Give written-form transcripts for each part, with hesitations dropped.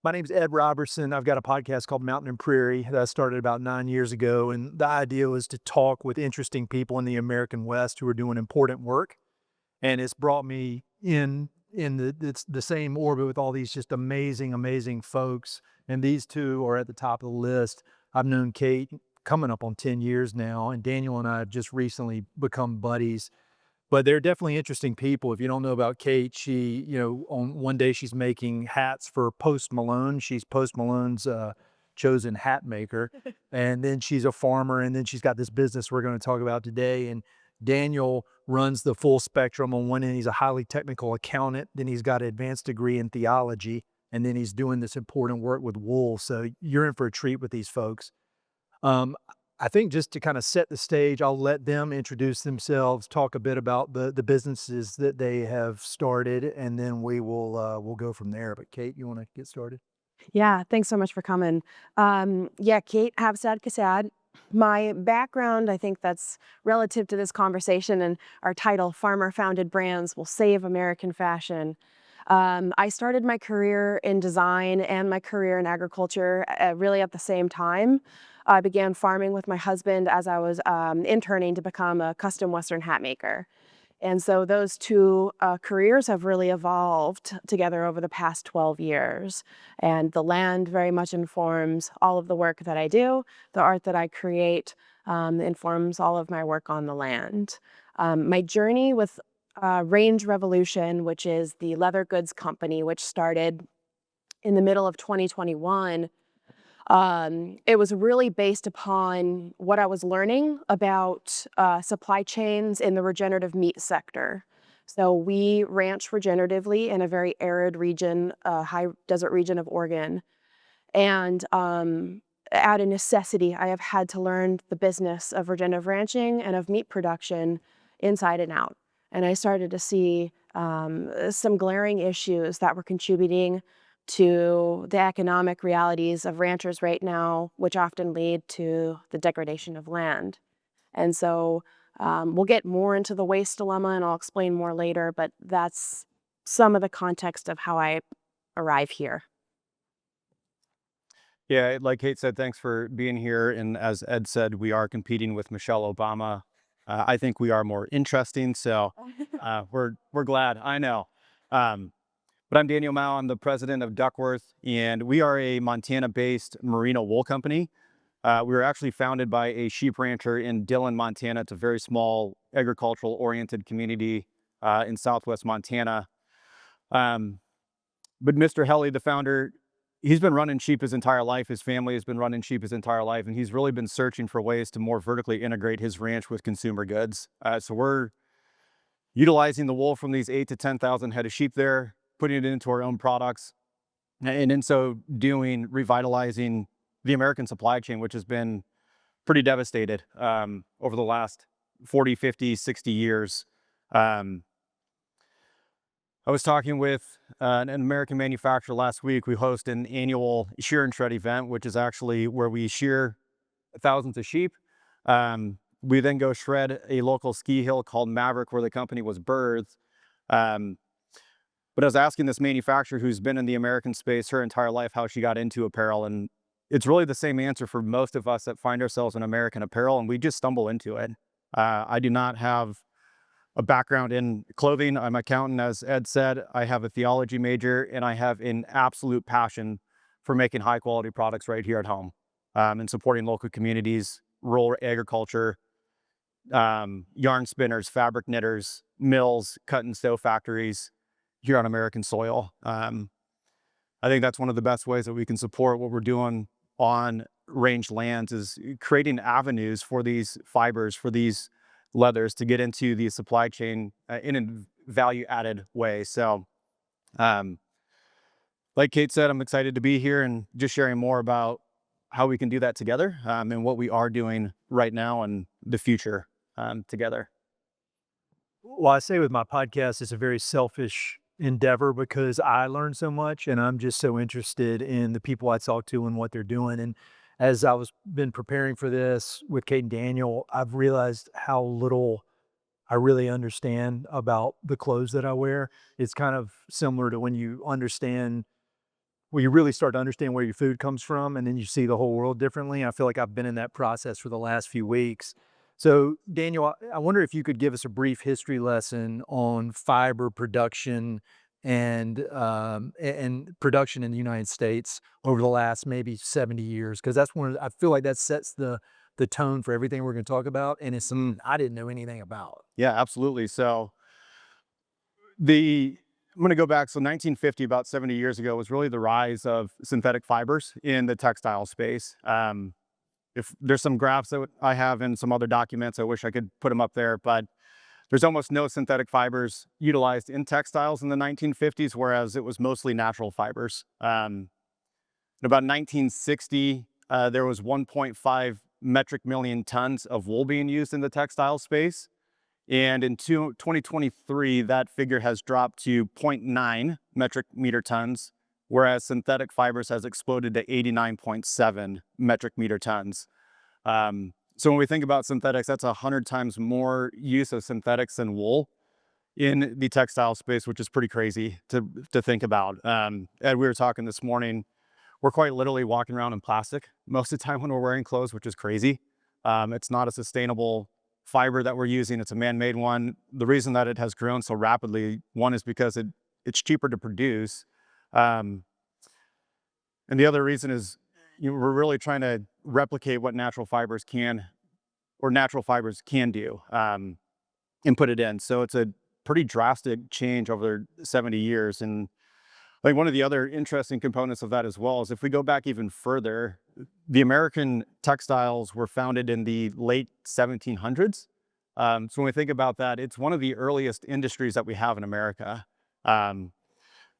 My name's Ed Roberson. I've got a podcast called Mountain and Prairie that I started about 9 years ago. And the idea was to talk with interesting people in the American West who are doing important work. And it's brought me it's the same orbit with all these just amazing, amazing folks. And these two are at the top of the list. I've known Cate coming up on 10 years now, and Daniel and I have just recently become buddies. But they're definitely interesting people. If you don't know about Cate, she, on one day she's making hats for Post Malone. She's Post Malone's chosen hat maker. And then she's a farmer. And then she's got this business we're going to talk about today. And Daniel runs the full spectrum. On one end, he's a highly technical accountant. Then he's got an advanced degree in theology. And then he's doing this important work with wool. So you're in for a treat with these folks. Um, I think just to kind of set the stage, I'll let them introduce themselves, talk a bit about the businesses that they have started, and then we'll go from there. But Cate, you want to get started? Yeah, thanks so much for coming. Yeah, Cate, Havstad, Casad. My background, I think that's relative to this conversation and our title, Farmer Founded Brands Will Save American Fashion. I started my career in design and my career in agriculture really at the same time. I began farming with my husband as I was interning to become a custom Western hat maker. And so those two careers have really evolved together over the past 12 years. And the land very much informs all of the work that I do. The art that I create informs all of my work on the land. My journey with Range Revolution, which is the leather goods company, which started in the middle of 2021, it was really based upon what I was learning about supply chains in the regenerative meat sector. So we ranch regeneratively in a very arid region, high desert region of Oregon. And out of necessity, I have had to learn the business of regenerative ranching and of meat production inside and out. And I started to see some glaring issues that were contributing to the economic realities of ranchers right now, which often lead to the degradation of land. And so we'll get more into the waste dilemma and I'll explain more later, but that's some of the context of how I arrive here. Yeah, like Cate said, thanks for being here. And as Ed said, we are competing with Michelle Obama. I think we are more interesting, so we're glad. I know. But I'm Daniel Mouw. I'm the president of Duckworth, and we are a Montana-based merino wool company. We were actually founded by a sheep rancher in Dillon, Montana. It's a very small agricultural-oriented community in southwest Montana. But Mr. Helly, the founder, he's been running sheep his entire life. His family has been running sheep his entire life, and he's really been searching for ways to more vertically integrate his ranch with consumer goods. So we're utilizing the wool from these 8,000 to 10,000 head of sheep there, putting it into our own products, and in so doing, revitalizing the American supply chain, which has been pretty devastated over the last 40, 50, 60 years. I was talking with an American manufacturer last week. We host an annual shear and shred event, which is actually where we shear thousands of sheep. We then go shred a local ski hill called Maverick, where the company was birthed. But I was asking this manufacturer who's been in the American space her entire life how she got into apparel. And it's really the same answer for most of us that find ourselves in American apparel, and we just stumble into it. I do not have a background in clothing. I'm an accountant, as Ed said. I have a theology major, and I have an absolute passion for making high quality products right here at home and supporting local communities, rural agriculture, yarn spinners, fabric knitters, mills, cut and sew factories here on American soil. I think that's one of the best ways that we can support what we're doing on range lands, is creating avenues for these fibers, for these leathers to get into the supply chain in a value added way. So like Cate said, I'm excited to be here and just sharing more about how we can do that together and what we are doing right now and the future together. Well, I say with my podcast, it's a very selfish endeavor because I learn so much and I'm just so interested in the people I talk to and what they're doing. And as I was been preparing for this with Cate and Daniel, I've realized how little I really understand about the clothes that I wear. It's kind of similar to when you understand where you really start to understand where your food comes from, and then you see the whole world differently. I feel like I've been in that process for the last few weeks. So, Daniel, I wonder if you could give us a brief history lesson on fiber production and production in the United States over the last maybe 70 years, because that's I feel like that sets the tone for everything we're going to talk about, and it's something I didn't know anything about. Yeah, absolutely. So I'm going to go back. So 1950, about 70 years ago, was really the rise of synthetic fibers in the textile space. If there's some graphs that I have in some other documents, I wish I could put them up there, but there's almost no synthetic fibers utilized in textiles in the 1950s, whereas it was mostly natural fibers. In about 1960, there was 1.5 metric million tons of wool being used in the textile space. And in 2023, that figure has dropped to 0.9 metric meter tons, whereas synthetic fibers has exploded to 89.7 metric meter tons. So when we think about synthetics, that's 100 times more use of synthetics than wool in the textile space, which is pretty crazy to think about. Ed, we were talking this morning, we're quite literally walking around in plastic most of the time when we're wearing clothes, which is crazy. It's not a sustainable fiber that we're using. It's a man-made one. The reason that it has grown so rapidly, one is because it's cheaper to produce. And the other reason is we're really trying to replicate what natural fibers can do and put it in. So it's a pretty drastic change over 70 years. And I think one of the other interesting components of that as well is if we go back even further, the American textiles were founded in the late 1700s. So when we think about that, it's one of the earliest industries that we have in America.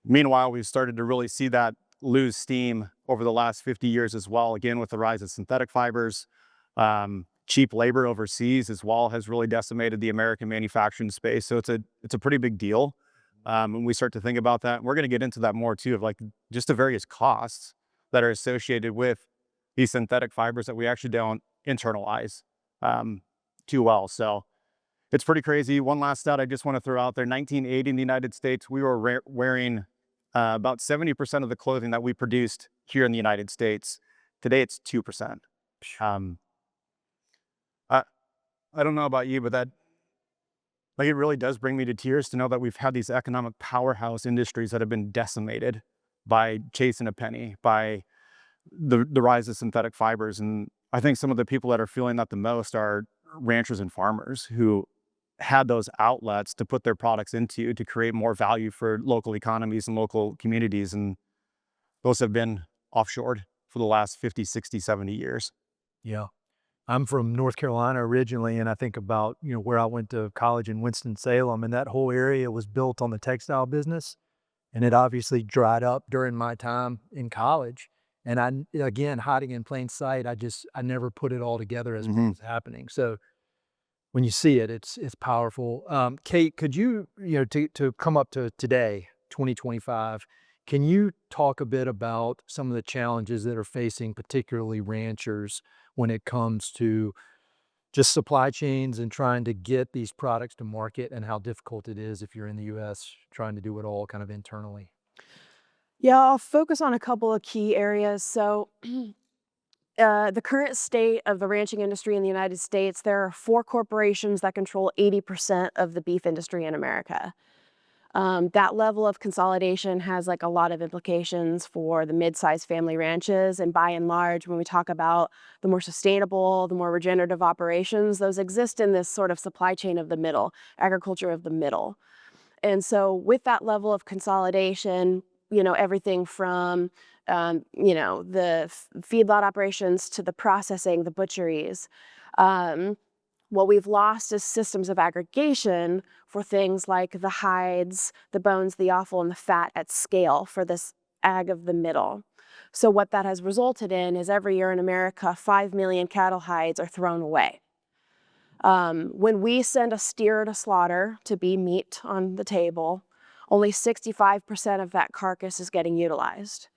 Meanwhile, we've started to really see that lose steam over the last 50 years as well. Again, with the rise of synthetic fibers, cheap labor overseas as well has really decimated the American manufacturing space. So it's a pretty big deal. When we start to think about that, we're going to get into that more too, of like just the various costs that are associated with these synthetic fibers that we actually don't internalize too well. So it's pretty crazy. One last stat I just want to throw out there: 1980 in the United States, we were wearing about 70% of the clothing that we produced here in the United States. Today it's 2%. I don't know about you, but that, like, it really does bring me to tears to know that we've had these economic powerhouse industries that have been decimated by chasing a penny, by the rise of synthetic fibers. And I think some of the people that are feeling that the most are ranchers and farmers who had those outlets to put their products into to create more value for local economies and local communities. And those have been offshored for the last 50, 60, 70 years. Yeah. I'm from North Carolina originally, and I think about, where I went to college in Winston-Salem, and that whole area was built on the textile business, and it obviously dried up during my time in college. And again, hiding in plain sight, I never put it all together as it was happening. So when you see it, it's powerful. Cate, could you, to come up to today, 2025, can you talk a bit about some of the challenges that are facing particularly ranchers when it comes to just supply chains and trying to get these products to market, and how difficult it is if you're in the US trying to do it all kind of internally? Yeah, I'll focus on a couple of key areas. So the current state of the ranching industry in the United States, there are 4 corporations that control 80% of the beef industry in America. That level of consolidation has a lot of implications for the mid-sized family ranches. And by and large, when we talk about the more sustainable, the more regenerative operations, those exist in this sort of supply chain of the middle, agriculture of the middle. And so with that level of consolidation, everything from, the feedlot operations to the processing, the butcheries, what we've lost is systems of aggregation for things like the hides, the bones, the offal, and the fat at scale for this ag of the middle. So what that has resulted in is every year in America, 5 million cattle hides are thrown away. When we send a steer to slaughter to be meat on the table, only 65% of that carcass is getting utilized.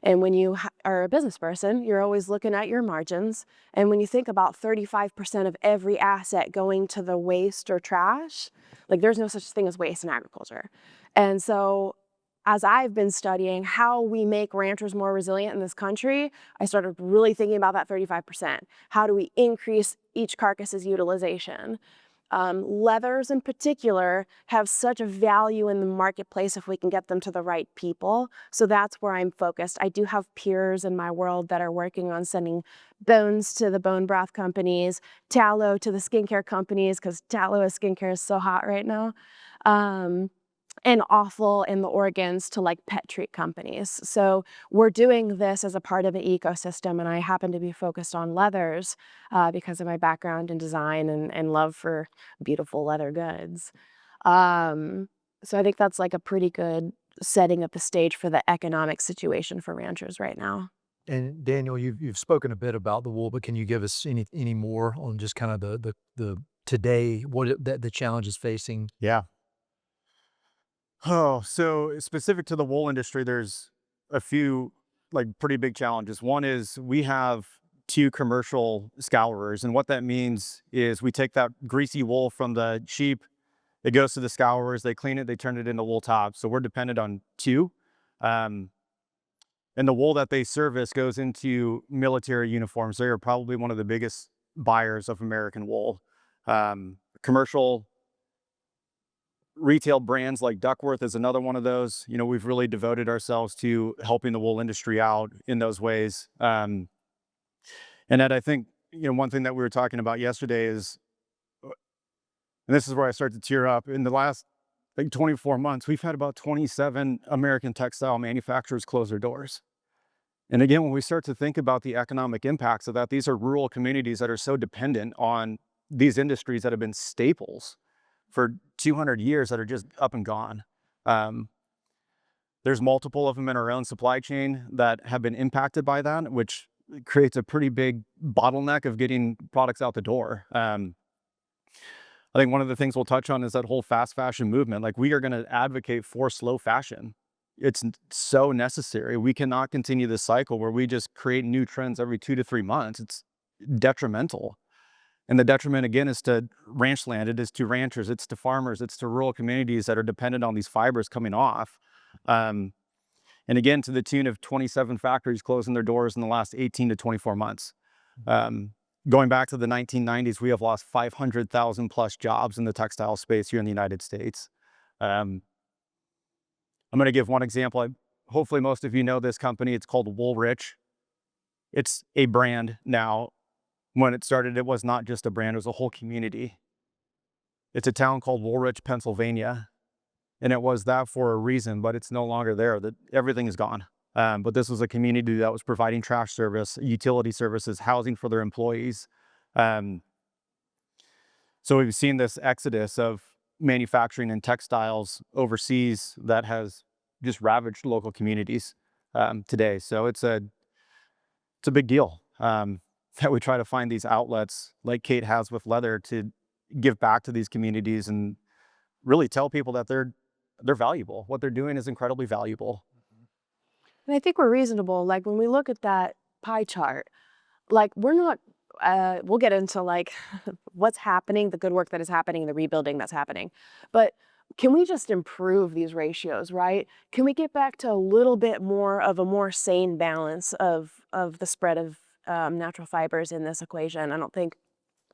And when you are a business person, you're always looking at your margins. And when you think about 35% of every asset going to the waste or trash, there's no such thing as waste in agriculture. And so as I've been studying how we make ranchers more resilient in this country, I started really thinking about that 35%. How do we increase each carcass's utilization? Leathers in particular have such a value in the marketplace if we can get them to the right people. So that's where I'm focused. I do have peers in my world that are working on sending bones to the bone broth companies, tallow to the skincare companies, because tallow as skincare is so hot right now. And offal and the organs to like pet treat companies. So we're doing this as a part of the ecosystem, and I happen to be focused on leathers because of my background in design and love for beautiful leather goods. So I think that's like a pretty good setting up the stage for the economic situation for ranchers right now. And Daniel, you've spoken a bit about the wool, but can you give us any more on just kind of the today, the challenges facing? Yeah. Oh, so specific to the wool industry, there's a few like pretty big challenges. One is we have 2 commercial scourers, and what that means is we take that greasy wool from the sheep, it goes to the scourers, they clean it, they turn it into wool tops. So we're dependent on 2. Um, and the wool that they service goes into military uniforms. They are probably one of the biggest buyers of American wool. Commercial retail brands like Duckworth is another one of those. You know, we've really devoted ourselves to helping the wool industry out in those ways. And Ed, I think, you know, one thing that we were talking about yesterday is, and this is where I start to tear up, in the last like 24 months, we've had about 27 American textile manufacturers close their doors. And again, when we start to think about the economic impacts of that, these are rural communities that are so dependent on these industries that have been staples for 200 years that are just up and gone. There's multiple of them in our own supply chain that have been impacted by that, which creates a pretty big bottleneck of getting products out the door. I think one of the things we'll touch on is that whole fast fashion movement. Like, we are going to advocate for slow fashion. It's so necessary. We cannot continue this cycle where we just create new trends every 2 to 3 months. It's detrimental. And the detriment, again, is to ranch land, it is to ranchers, it's to farmers, it's to rural communities that are dependent on these fibers coming off. And again, to the tune of 27 factories closing their doors in the last 18 to 24 months. Going back to the 1990s, we have lost 500,000 plus jobs in the textile space here in the United States. I'm going to give one example. Hopefully most of you know this company. It's called Woolrich. It's a brand now. When it started, it was not just a brand, it was a whole community. It's a town called Woolrich, Pennsylvania. And it was that for a reason, but it's no longer there. Everything is gone. But this was a community that was providing trash service, utility services, housing for their employees. So we've seen this exodus of manufacturing and textiles overseas that has just ravaged local communities today. So it's a big deal. That we try to find these outlets like Cate has with leather to give back to these communities and really tell people that they're valuable. What they're doing is incredibly valuable. And I think we're reasonable. Like when we look at that pie chart, like we're not, we'll get into like what's happening, the good work that is happening, the rebuilding that's happening. But can we just improve these ratios, right? Can we get back to a little bit more of a more sane balance of the spread of natural fibers in this equation? I don't think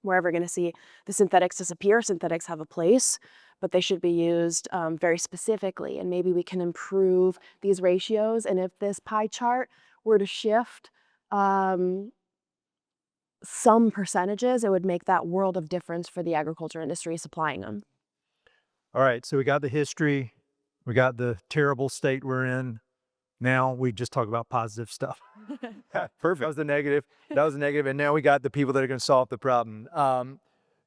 we're ever going to see the synthetics disappear. Synthetics have a place, but they should be used very specifically. And maybe we can improve these ratios. And if this pie chart were to shift some percentages, it would make that world of difference for the agriculture industry supplying them. All right, so we got the history, we got the terrible state we're in. Now we just talk about positive stuff. Perfect. That was the negative. That was the negative. And now we got the people that are going to solve the problem.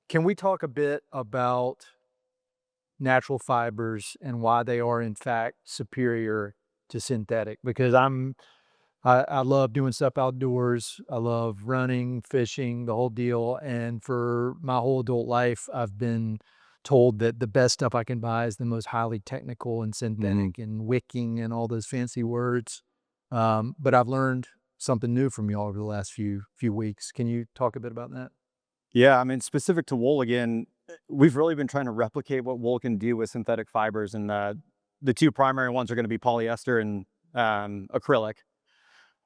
Can we talk a bit about natural fibers and why they are in fact superior to synthetic? Because I love doing stuff outdoors. I love running, fishing, the whole deal. And for my whole adult life, I've been told that the best stuff I can buy is the most highly technical and synthetic and wicking and all those fancy words. But I've learned something new from y'all over the last few weeks. Can you talk a bit about that? Yeah, I mean, specific to wool, again, we've really been trying to replicate what wool can do with synthetic fibers. And the two primary ones are going to be polyester and acrylic.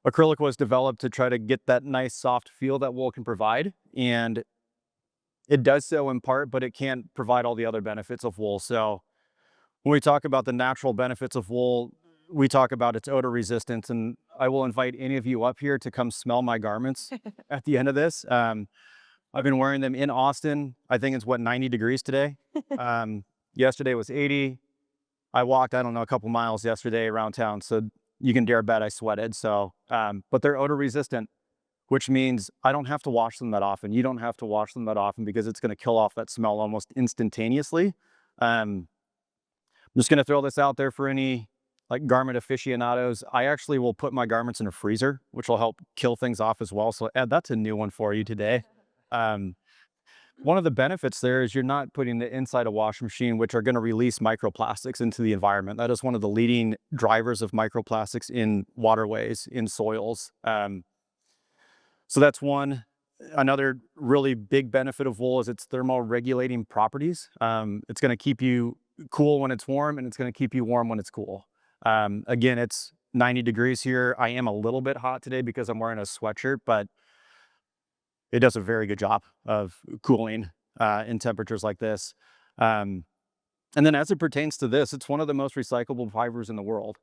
Acrylic was developed to try to get that nice soft feel that wool can provide, and it does so in part, but it can't provide all the other benefits of wool. So when we talk about the natural benefits of wool, we talk about its odor resistance, and I will invite any of you up here to come smell my garments at the end of this. I've been wearing them in Austin. I think it's 90 degrees today. Yesterday was 80. I walked, I don't know, a couple miles yesterday around town. So you can dare bet I sweated. So, but they're odor resistant, which means I don't have to wash them that often. You don't have to wash them that often because it's going to kill off that smell almost instantaneously. I'm just going to throw this out there for any like garment aficionados. I actually will put my garments in a freezer, which will help kill things off as well. So Ed, that's a new one for you today. One of the benefits there is you're not putting it inside a washing machine, which are going to release microplastics into the environment. That is one of the leading drivers of microplastics in waterways, in soils. So that's one. Another really big benefit of wool is its thermal regulating properties. It's going to keep you cool when it's warm, and it's going to keep you warm when it's cool. Again, it's 90 degrees here. I am a little bit hot today because I'm wearing a sweatshirt, but it does a very good job of cooling in temperatures like this. And then as it pertains to this, it's one of the most recyclable fibers in the world.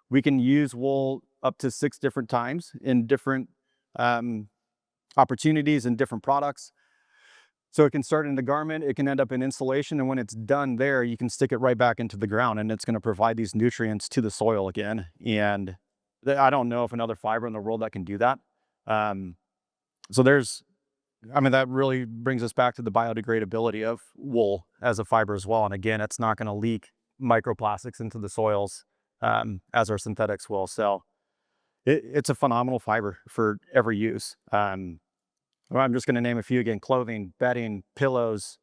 We can use wool up to 6 different times in different opportunities and different products. So it can start in the garment, it can end up in insulation, and when it's done there, you can stick it right back into the ground, and it's going to provide these nutrients to the soil again. And I don't know of another fiber in the world that can do that. So that really brings us back to the biodegradability of wool as a fiber as well. And again, it's not going to leak microplastics into the soils as our synthetics will. So it's a phenomenal fiber for every use. I'm just going to name a few again: clothing, bedding, pillows,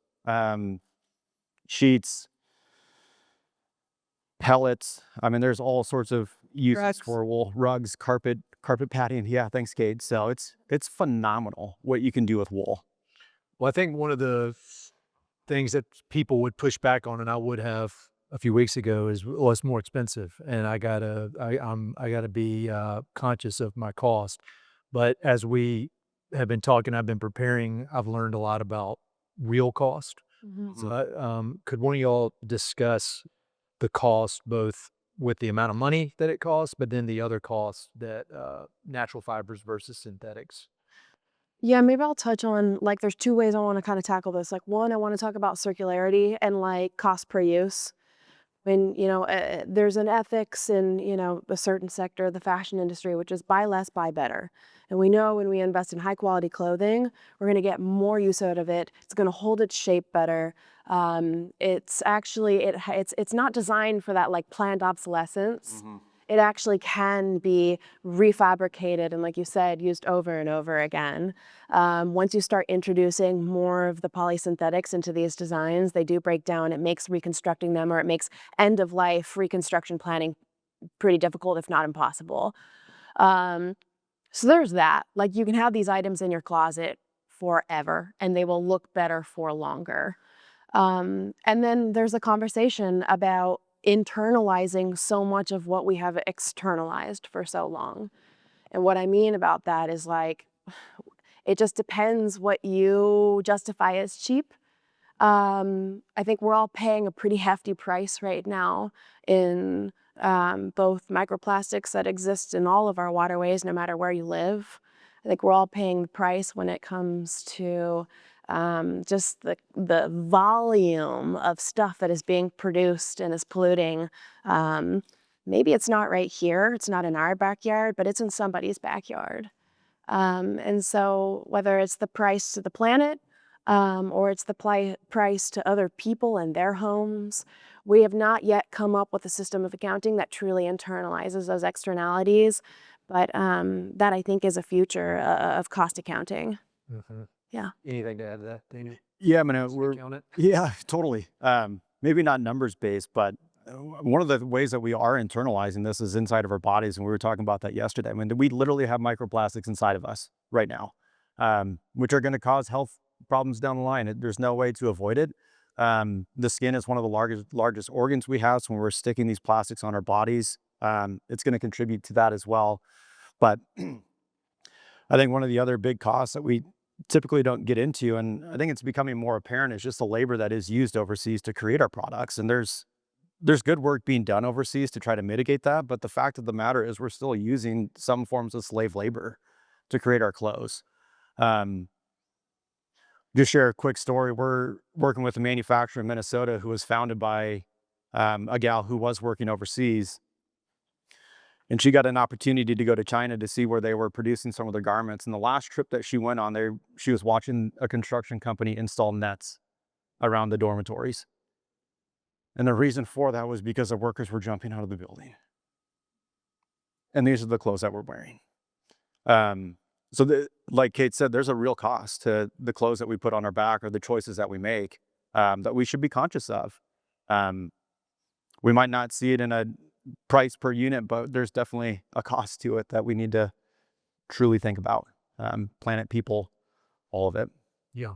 sheets, pellets. I mean, there's all sorts of uses Rugs. for wool. Rugs, carpet padding. Yeah, thanks, Cate. So it's phenomenal what you can do with wool. Well, I think one of the things that people would push back on, and I would have a few weeks ago, is, well, it's more expensive, and I gotta be conscious of my cost. But as we have been talking, I've been preparing, I've learned a lot about real cost. So could one of y'all discuss the cost, both with the amount of money that it costs, but then the other costs that natural fibers versus synthetics? Yeah, maybe I'll touch on, like, there's 2 ways I want to kind of tackle this. Like, one, I want to talk about circularity and like cost per use. When, there's an ethics in, a certain sector, the fashion industry, which is buy less, buy better. And we know when we invest in high quality clothing, we're going to get more use out of it. It's going to hold its shape better. It's actually, it's not designed for that like planned obsolescence. It actually can be refabricated and, like you said, used over and over again. Once you start introducing more of the polysynthetics into these designs, they do break down. It makes reconstructing them, or it makes end-of-life reconstruction planning pretty difficult, if not impossible. So there's that. Like, you can have these items in your closet forever, and they will look better for longer. And then there's a conversation about internalizing so much of what we have externalized for so long. And what I mean about that is, like, it just depends what you justify as cheap. I think we're all paying a pretty hefty price right now in both microplastics that exist in all of our waterways, no matter where you live. I think we're all paying the price when it comes to just the volume of stuff that is being produced and is polluting. Maybe it's not right here, it's not in our backyard, but it's in somebody's backyard. And so whether it's the price to the planet, or it's the price to other people and their homes, we have not yet come up with a system of accounting that truly internalizes those externalities. But that, I think, is a future of cost accounting. Yeah. Anything to add to that, Daniel? Yeah, I mean, Count it? yeah, totally. Maybe not numbers based, but one of the ways that we are internalizing this is inside of our bodies. And we were talking about that yesterday. I mean, we literally have microplastics inside of us right now, which are going to cause health problems down the line. There's no way to avoid it. The skin is one of the largest organs we have. So when we're sticking these plastics on our bodies, it's going to contribute to that as well. But I think one of the other big costs that we typically don't get into, and I think it's becoming more apparent, is just the labor that is used overseas to create our products. And there's good work being done overseas to try to mitigate that. But the fact of the matter is we're still using some forms of slave labor to create our clothes. Just share a quick story. We're working with a manufacturer in Minnesota who was founded by a gal who was working overseas. And she got an opportunity to go to China to see where they were producing some of their garments. And the last trip that she went on there, she was watching a construction company install nets around the dormitories. And the reason for that was because the workers were jumping out of the building. And these are the clothes that we're wearing. Like Cate said, there's a real cost to the clothes that we put on our back or the choices that we make that we should be conscious of. We might not see it in a price per unit, but there's definitely a cost to it that we need to truly think about. Planet, people, all of it. Yeah.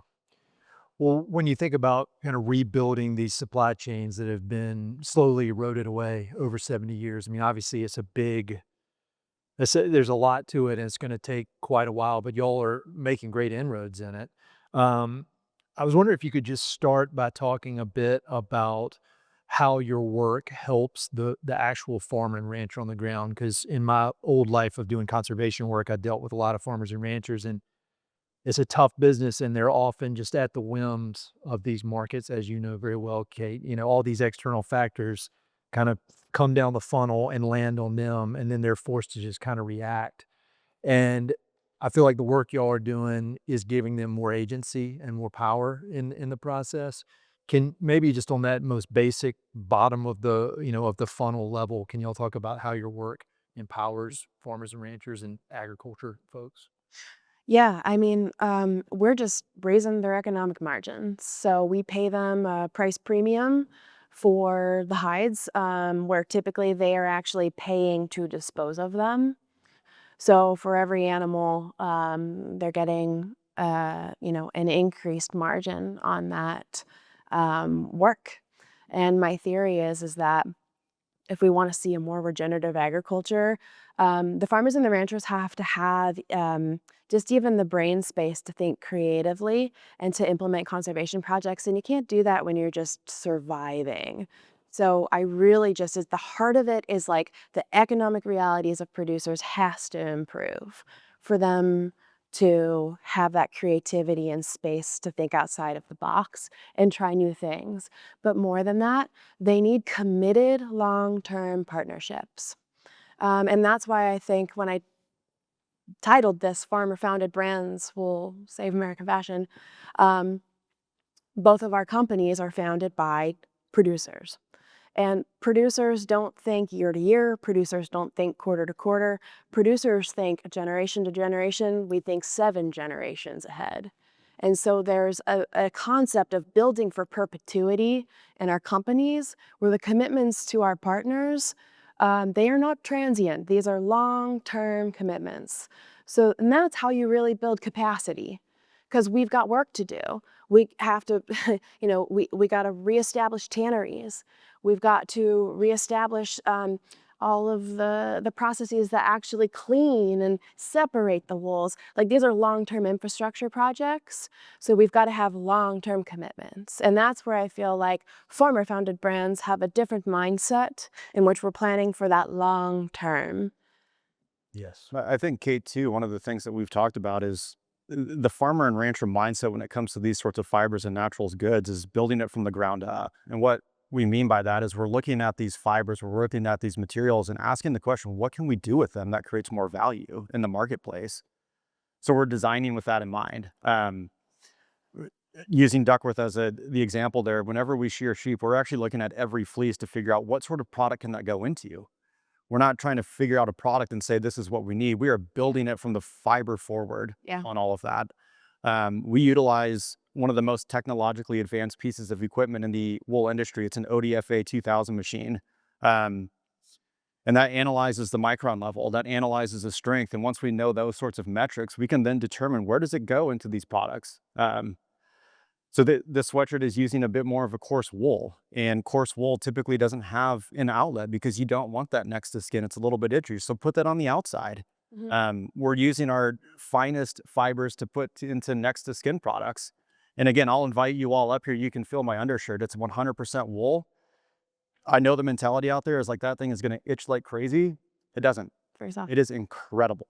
Well, when you think about kind of rebuilding these supply chains that have been slowly eroded away over 70 years, I mean, obviously there's a lot to it and it's going to take quite a while, but y'all are making great inroads in it. I was wondering if you could just start by talking a bit about how your work helps the actual farmer and rancher on the ground. Because in my old life of doing conservation work, I dealt with a lot of farmers and ranchers, and it's a tough business, and they're often just at the whims of these markets, as you know very well, Cate. You know, all these external factors kind of come down the funnel and land on them, and then they're forced to just kind of react. And I feel like the work y'all are doing is giving them more agency and more power in the process. Can maybe just on that most basic bottom of the funnel level, can y'all talk about how your work empowers farmers and ranchers and agriculture folks? Yeah, I mean, we're just raising their economic margins. So we pay them a price premium for the hides, where typically they are actually paying to dispose of them. So for every animal, they're getting, an increased margin on that work. And my theory is that if we want to see a more regenerative agriculture, the farmers and the ranchers have to have just even the brain space to think creatively and to implement conservation projects. And you can't do that when you're just surviving. So I really just, at the heart of it is like the economic realities of producers has to improve for them to have that creativity and space to think outside of the box and try new things. But more than that, they need committed long-term partnerships. And that's why I think when I titled this Farmer-Founded Brands Will Save American Fashion, both of our companies are founded by producers. And producers don't think year to year. Producers don't think quarter to quarter. Producers think generation to generation. We think 7 generations ahead. And so there's a concept of building for perpetuity in our companies where the commitments to our partners, they are not transient. These are long-term commitments. So, and that's how you really build capacity, because we've got work to do. We have to, we got to reestablish tanneries. We've got to reestablish all of the processes that actually clean and separate the wools. Like, these are long-term infrastructure projects, so we've got to have long-term commitments. And that's where I feel like farmer-founded brands have a different mindset in which we're planning for that long term. Yes. I think, Cate, too, one of the things that we've talked about is the farmer and rancher mindset when it comes to these sorts of fibers and naturals goods is building it from the ground up. And what we mean by that is we're looking at these fibers, we're looking at these materials and asking the question, what can we do with them that creates more value in the marketplace? So we're designing with that in mind. Using Duckworth as the example there, whenever we shear sheep, we're actually looking at every fleece to figure out what sort of product can that go into. We're not trying to figure out a product and say, this is what we need. We are building it from the fiber forward on all of that. We utilize one of the most technologically advanced pieces of equipment in the wool industry. It's an ODFA 2000 machine. And that analyzes the micron level, that analyzes the strength. And once we know those sorts of metrics, we can then determine where does it go into these products. So this sweatshirt is using a bit more of a coarse wool, and coarse wool typically doesn't have an outlet because you don't want that next to skin. It's a little bit itchy. So put that on the outside. Mhm. We're using our finest fibers to put into next to skin products. And again, I'll invite you all up here. You can feel my undershirt. It's 100% wool. I know the mentality out there is like that thing is going to itch like crazy. It doesn't. Very soft. It is incredible.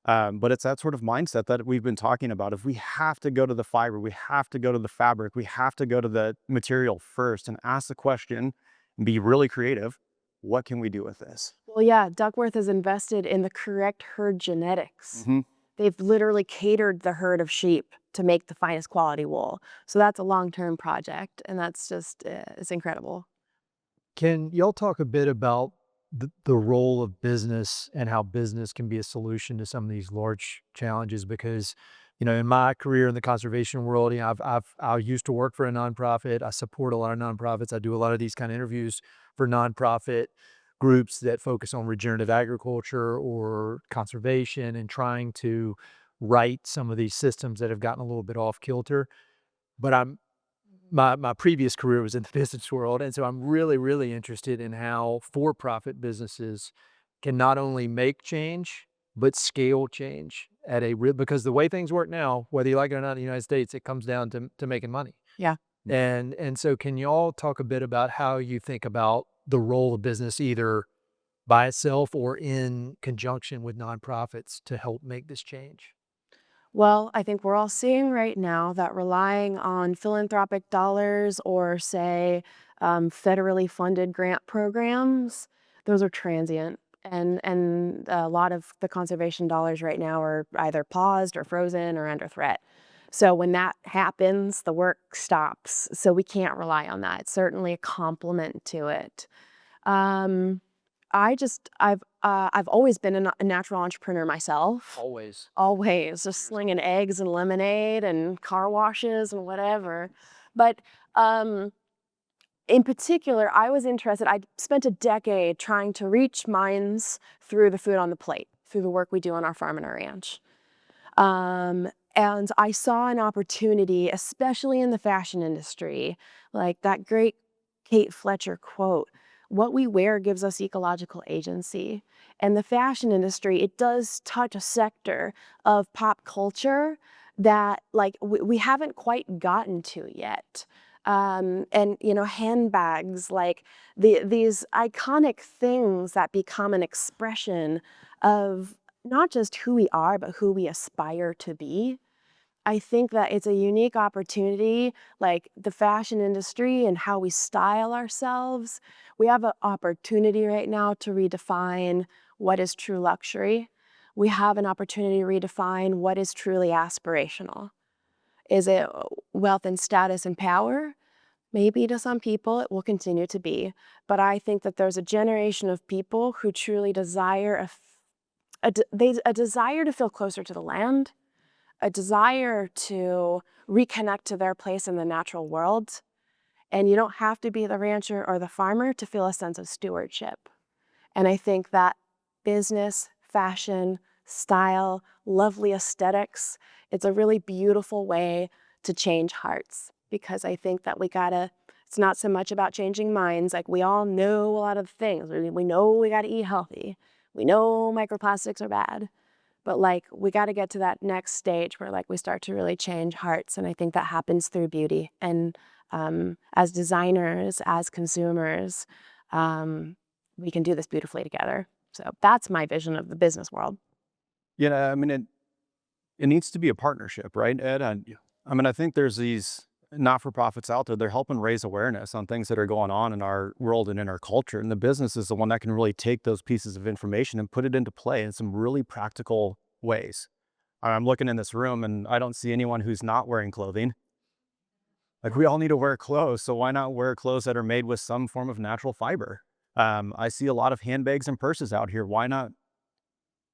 But it's that sort of mindset that we've been talking about. If we have to go to the fiber, we have to go to the fabric, we have to go to the material first and ask the question and be really creative. What can we do with this? Well, yeah, Duckworth has invested in the correct herd genetics. Mm-hmm. They've literally catered the herd of sheep to make the finest quality wool. So that's a long-term project, and that's just, it's incredible. Can y'all talk a bit about the role of business and how business can be a solution to some of these large challenges? Because, in my career in the conservation world, I used to work for a nonprofit. I support a lot of nonprofits. I do a lot of these kind of interviews for nonprofit groups that focus on regenerative agriculture or conservation and trying to right some of these systems that have gotten a little bit off kilter. But my previous career was in the business world, and so I'm really, really interested in how for-profit businesses can not only make change, but scale change at a real, because the way things work now, whether you like it or not in the United States, it comes down to making money. Yeah. And so can y'all talk a bit about how you think about the role of business either by itself or in conjunction with nonprofits to help make this change? Well, I think we're all seeing right now that relying on philanthropic dollars or, say, federally funded grant programs, those are transient. And a lot of the conservation dollars right now are either paused or frozen or under threat. So when that happens, the work stops. So we can't rely on that. It's certainly a complement to it. Um, I've always been a natural entrepreneur myself. Always. Always, just slinging eggs and lemonade and car washes and whatever. But, in particular, I was interested. I spent a decade trying to reach minds through the food on the plate, through the work we do on our farm and our ranch. And I saw an opportunity, especially in the fashion industry, like that great Cate Fletcher quote, "What we wear gives us ecological agency." And the fashion industry, it does touch a sector of pop culture that like we haven't quite gotten to yet. And handbags, like these iconic things that become an expression of not just who we are, but who we aspire to be. I think that it's a unique opportunity, like the fashion industry and how we style ourselves. We have an opportunity right now to redefine what is true luxury. We have an opportunity to redefine what is truly aspirational. Is it wealth and status and power? Maybe to some people it will continue to be. But I think that there's a generation of people who truly desire a desire to feel closer to the land, a desire to reconnect to their place in the natural world. And you don't have to be the rancher or the farmer to feel a sense of stewardship. And I think that business, fashion, style, lovely aesthetics, it's a really beautiful way to change hearts, because I think that it's not so much about changing minds. Like we all know a lot of things. We know we gotta eat healthy. We know microplastics are bad. But like we got to get to that next stage where like we start to really change hearts, and I think that happens through beauty. And as designers, as consumers, we can do this beautifully together. So that's my vision of the business world. I mean, it needs to be a partnership, right, Ed? I think there's these not-for-profits out there. They're helping raise awareness on things that are going on in our world and in our culture. And the business is the one that can really take those pieces of information and put it into play in some really practical ways. I'm looking in this room and I don't see anyone who's not wearing clothing. Like we all need to wear clothes. So why not wear clothes that are made with some form of natural fiber? I see a lot of handbags and purses out here. Why not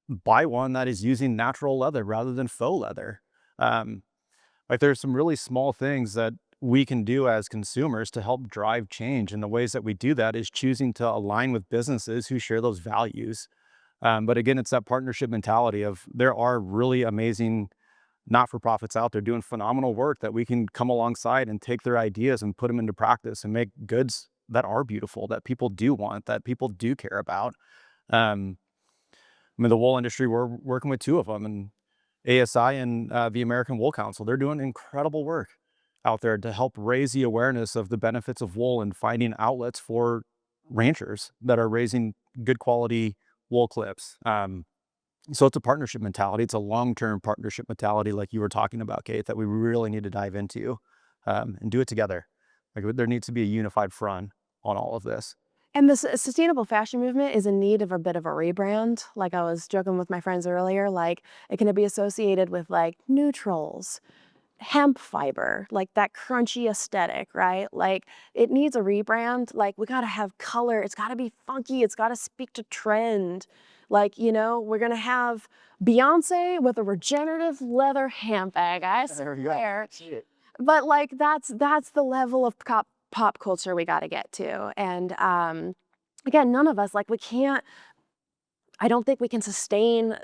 buy one that is using natural leather rather than faux leather? Like there's some really small things that we can do as consumers to help drive change. And the ways that we do that is choosing to align with businesses who share those values. But again, it's that partnership mentality of there are really amazing not-for-profits out there doing phenomenal work that we can come alongside and take their ideas and put them into practice and make goods that are beautiful, that people do want, that people do care about. I mean, the wool industry, we're working with 2 of them, and ASI and the American Wool Council, they're doing incredible work out there to help raise the awareness of the benefits of wool and finding outlets for ranchers that are raising good quality wool clips. So it's a partnership mentality. It's a long-term partnership mentality, like you were talking about, Cate, that we really need to dive into and do it together. Like, there needs to be a unified front on all of this. And the sustainable fashion movement is in need of a bit of a rebrand. Like I was joking with my friends earlier, like it can be associated with like neutrals, hemp fiber, like that crunchy aesthetic, right? Like it needs a rebrand. Like we gotta have color. It's gotta be funky. It's gotta speak to trend. Like, you know, we're gonna have Beyonce with a regenerative leather handbag. I swear. But like that's the level of pop culture we got to get to. And again, none of us, like we can't, I don't think we can sustain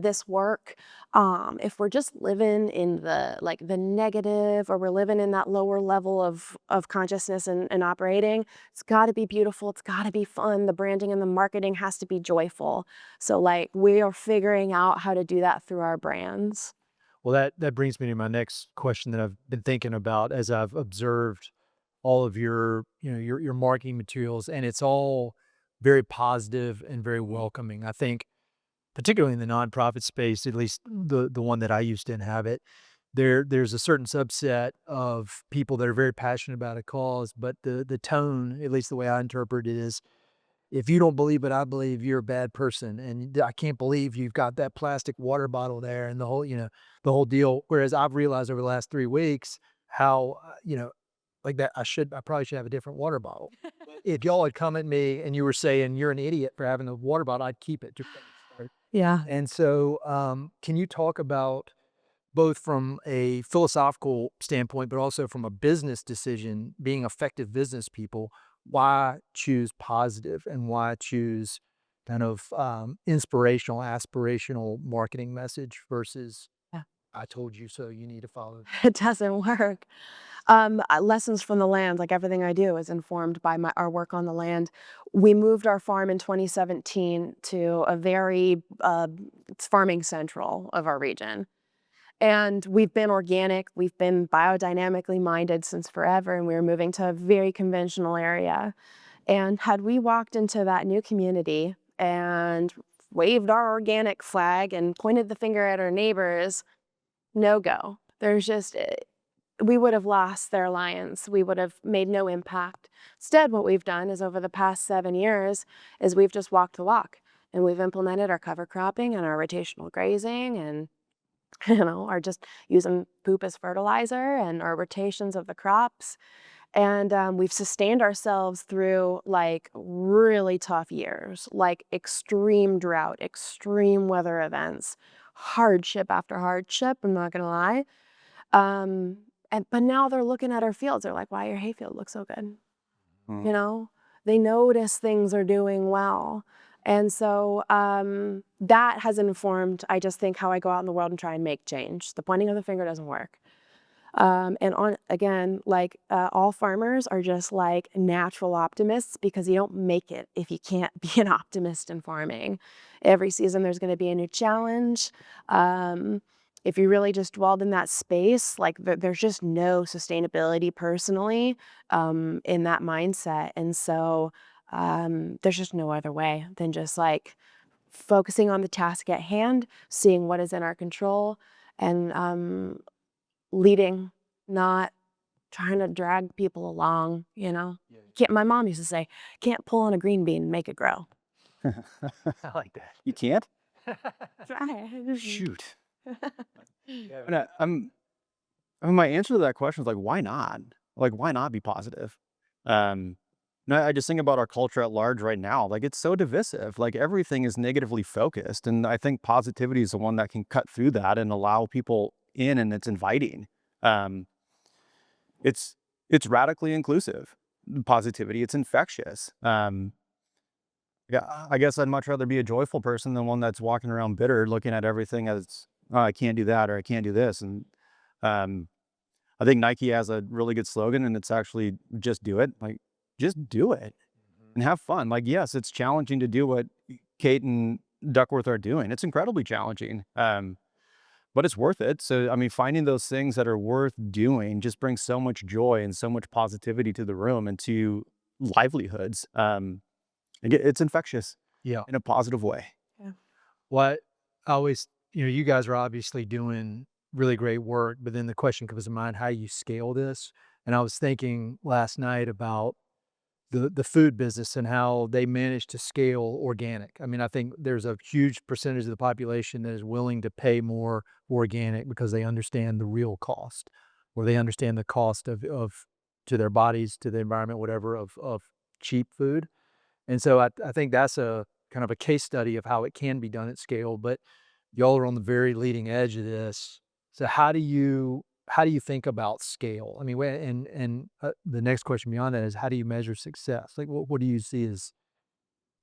this work if we're just living in the like the negative, or we're living in that lower level of consciousness and operating. It's got to be beautiful. It's got to be fun. The branding and the marketing has to be joyful. So like we are figuring out how to do that through our brands. Well, that brings me to my next question that I've been thinking about as I've observed all of your, your marketing materials, and it's all very positive and very welcoming. I think, particularly in the nonprofit space, at least the one that I used to inhabit, there's a certain subset of people that are very passionate about a cause, but the tone, at least the way I interpret it, is, if you don't believe it, I believe you're a bad person, and I can't believe you've got that plastic water bottle there, and the whole deal. Whereas I've realized over the last 3 weeks how, like that, I probably should have a different water bottle. If y'all had come at me and you were saying you're an idiot for having a water bottle, I'd keep it. Yeah. And so, can you talk about, both from a philosophical standpoint, but also from a business decision, being effective business people, why choose positive and why choose kind of inspirational, aspirational marketing message versus Yeah. I told you so, you need to follow. It doesn't work. Lessons from the land, like everything I do is informed by our work on the land. We moved our farm in 2017 to a very, it's farming central of our region. And we've been organic, we've been biodynamically minded since forever, and we were moving to a very conventional area. And had we walked into that new community and waved our organic flag and pointed the finger at our neighbors, no go. There's just, we would have lost their alliance. We would have made no impact. Instead, what we've done is over the past 7 years is we've just walked the walk, and we've implemented our cover cropping and our rotational grazing, and are just using poop as fertilizer and our rotations of the crops. And we've sustained ourselves through like really tough years, like extreme drought, extreme weather events, hardship after hardship, I'm not gonna lie. But now they're looking at our fields. They're like, wow, your hayfield looks so good. They notice things are doing well. And so that has informed, I just think, how I go out in the world and try and make change. The pointing of the finger doesn't work. All farmers are just like natural optimists, because you don't make it if you can't be an optimist in farming. Every season there's going to be a new challenge. If you really just dwelled in that space, like there's just no sustainability personally in that mindset. And so there's just no other way than just like focusing on the task at hand, seeing what is in our control, and leading, not trying to drag people along, My mom used to say, can't pull on a green bean and make it grow. I like that. You can't? Try. Shoot. My answer to that question is like, why not? Like, why not be positive? I just think about our culture at large right now. Like, it's so divisive. Like, everything is negatively focused. And I think positivity is the one that can cut through that and allow people in, and it's inviting. It's radically inclusive. Positivity, it's infectious. Yeah, I guess I'd much rather be a joyful person than one that's walking around bitter, looking at everything as oh, I can't do that, or I can't do this. And I think Nike has a really good slogan, and it's actually just do it. Like, just do it and have fun. Like, yes, it's challenging to do what Cate and Duckworth are doing. It's incredibly challenging. But it's worth it. So, I mean, finding those things that are worth doing just brings so much joy and so much positivity to the room and to livelihoods. It's infectious Yeah. in a positive way. Yeah. What I always, you guys are obviously doing really great work, but then the question comes to mind, how you scale this. And I was thinking last night about the food business and how they managed to scale organic. I mean, I think there's a huge percentage of the population that is willing to pay more organic because they understand the real cost, or they understand the cost of to their bodies, to the environment, whatever, of cheap food. And so I think that's a kind of a case study of how it can be done at scale, but y'all are on the very leading edge of this. So how do you think about scale? I mean, the next question beyond that is, how do you measure success? Like, what do you see as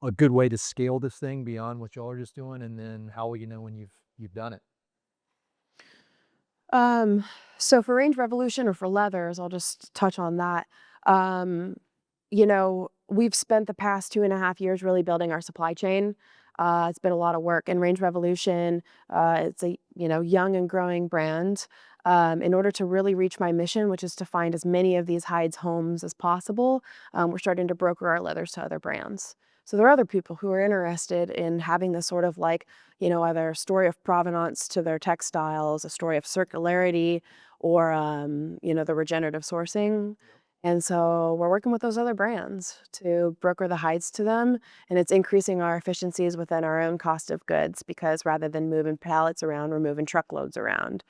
a good way to scale this thing beyond what y'all are just doing? And then how will you know when you've done it? So for Range Revolution, or for leathers, I'll just touch on that. Um, we've spent the past 2.5 years really building our supply chain. It's been a lot of work. And Range Revolution, it's a young and growing brand. In order to really reach my mission, which is to find as many of these hides homes as possible, we're starting to broker our leathers to other brands. So there are other people who are interested in having this sort of like, either story of provenance to their textiles, a story of circularity, or, the regenerative sourcing. And so we're working with those other brands to broker the hides to them, and it's increasing our efficiencies within our own cost of goods, because rather than moving pallets around, we're moving truckloads around.